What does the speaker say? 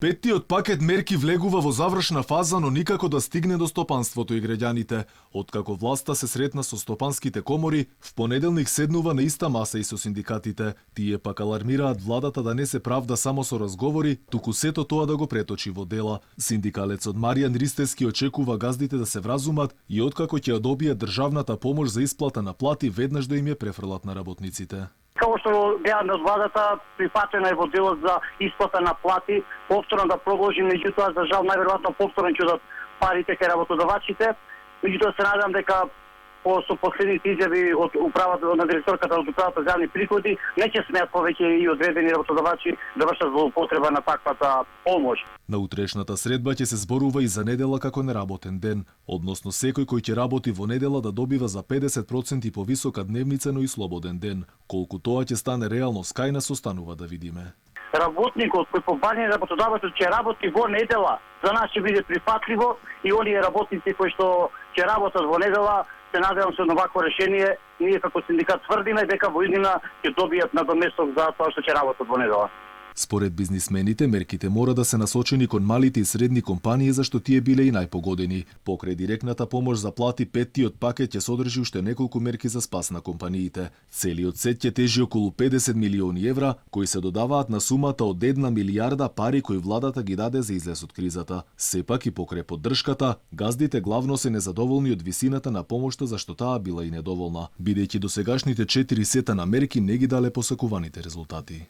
Петтиот пакет мерки влегува во завршна фаза, но никако да стигне до стопанството и граѓаните. Откако власта се сретна со стопанските комори, в понеделник седнува на иста маса и со синдикатите. Тие пак алармираат владата да не се правда само со разговори, туку сето тоа да го преточи во дела. Синдикалецот Маријан Ристевски очекува газдите да се вразумат и откако ќе ја добијат државната помош за исплата на плати, веднаш да им ја префрлат на работниците. Како што гледаме од владата, прифатена е во делот за исплата на плати, повторно да продолжи, меѓутоа за жал најверојатно повторно ќе дадат парите кај работодавачите. Меѓутоа се надевам дека со последните изјави од управата на директорката од управата за јавни приходи не ќе смеат повеќе и одредени работодавачи да вршат злоупотреба на таквата помош. На утрешната средба ќе се зборува и за недела како неработен ден, односно секој кој ќе работи во недела да добива за 50% повисока дневница, но и слободен ден. Колку тоа ќе стане реалност кај нас останува да видиме. Работникот кој по барање работодавачот ќе работи во недела, за нас ќе биде прифатливо и оние работници кои што ќе работат во недела, се надевам со новако решение, ние како синдикат тврдиме дека во иднина ќе добијат надоместок за тоа што ќе работат во недела. Според бизнисмените, мерките мора да се насочени кон малите и средни компании, зашто тие биле и најпогодени. Покрај директната помош за плати, петтиот пакет ќе содржи уште неколку мерки за спас на компаниите. Целиот сет ќе тежи околу 50 милиони евра, кои се додаваат на сумата од 1 милијарда пари кои владата ги даде за излез од кризата. Сепак и покрај поддршката, газдите главно се незадоволни од висината на помошта, зашто таа била и недоволна, бидејќи досегашните 4 сета на мерки не ги дале посакуваните резултати.